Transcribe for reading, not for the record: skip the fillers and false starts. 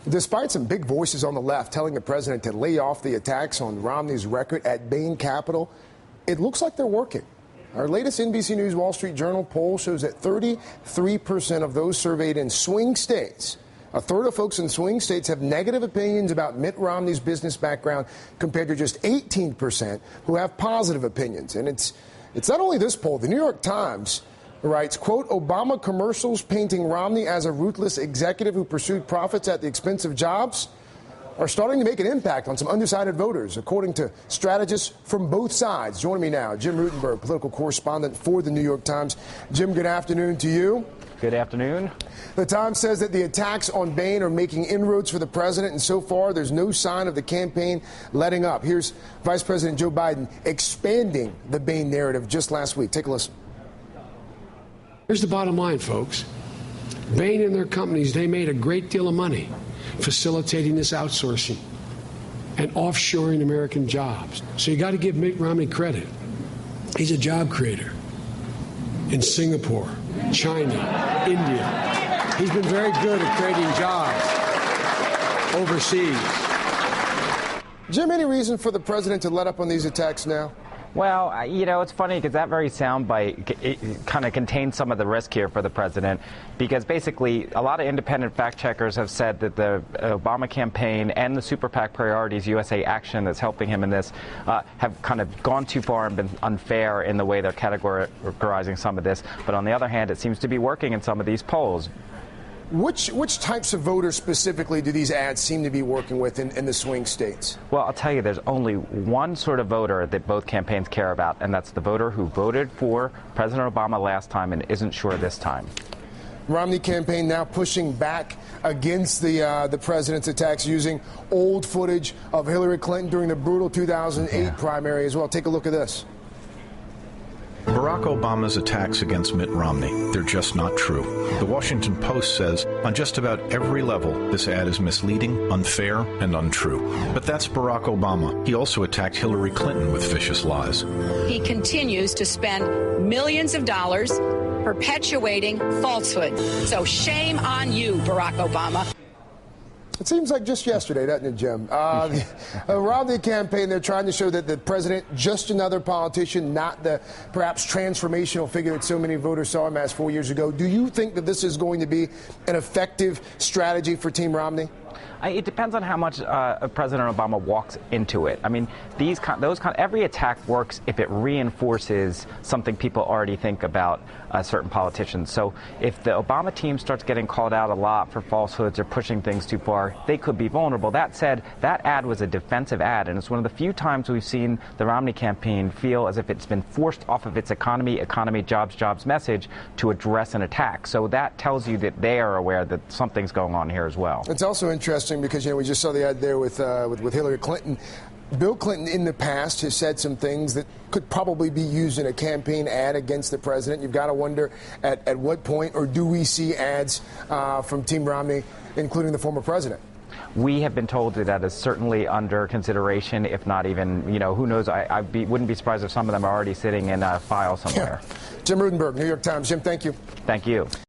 Despite some big voices on the left telling the president to lay off the attacks on Romney's record at Bain Capital, it looks like they're working. Our latest NBC News Wall Street Journal poll shows that 33% of those surveyed in swing states, a third of folks in swing states, have negative opinions about Mitt Romney's business background compared to just 18% who have positive opinions. And it's not only this poll. The New York Times writes, quote, Obama commercials painting Romney as a ruthless executive who pursued profits at the expense of jobs are starting to make an impact on some undecided voters, according to strategists from both sides. Joining me now, Jim Rutenberg, political correspondent for the New York Times. Jim, good afternoon to you. Good afternoon. The Times says that the attacks on Bain are making inroads for the president, and so far there's no sign of the campaign letting up. Here's Vice President Joe Biden expanding the Bain narrative just last week. Take a listen. Here's the bottom line, folks. Bain and their companies, they made a great deal of money facilitating this outsourcing and offshoring American jobs. So you got to give Mitt Romney credit. He's a job creator in Singapore, China, India. He's been very good at creating jobs overseas. Jim, any reason for the president to let up on these attacks now? Well, you know, it's funny because that very soundbite kind of contains some of the risk here for the president, because basically a lot of independent fact checkers have said that the Obama campaign and the Super PAC Priorities USA Action that's helping him in this have kind of gone too far and been unfair in the way they're categorizing some of this. But on the other hand, it seems to be working in some of these polls. Which types of voters specifically do these ads seem to be working with in the swing states? Well, I'll tell you, there's only one sort of voter that both campaigns care about, and that's the voter who voted for President Obama last time and isn't sure this time. Romney campaign now pushing back against the president's attacks using old footage of Hillary Clinton during the brutal 2008 primary as well. Take a look at this. Barack Obama's attacks against Mitt Romney, they're just not true. The Washington Post says on just about every level this ad is misleading, unfair, and untrue. But that's Barack Obama. He also attacked Hillary Clinton with vicious lies. He continues to spend millions of dollars perpetuating falsehood. So shame on you, Barack Obama. It seems like just yesterday, doesn't it, Jim? The Romney campaign, they're trying to show that the president, just another politician, not the perhaps transformational figure that so many voters saw him as 4 years ago. Do you think that this is going to be an effective strategy for Team Romney? It depends on how much President Obama walks into it. I mean, every attack works if it reinforces something people already think about certain politicians. So if the Obama team starts getting called out a lot for falsehoods or pushing things too far, they could be vulnerable. That said, that ad was a defensive ad, and it's one of the few times we've seen the Romney campaign feel as if it's been forced off of its economy, jobs message to address an attack. So that tells you that they are aware that something's going on here as well. It's also interesting because, you know, we just saw the ad there with Hillary Clinton. Bill Clinton in the past has said some things that could probably be used in a campaign ad against the president. You've got to wonder at what point, or do we see ads from Team Romney, including the former president? We have been told that is certainly under consideration, if not even, you know, who knows. I wouldn't be surprised if some of them are already sitting in a file somewhere. Yeah. Jim Rutenberg, New York Times. Jim, thank you. Thank you.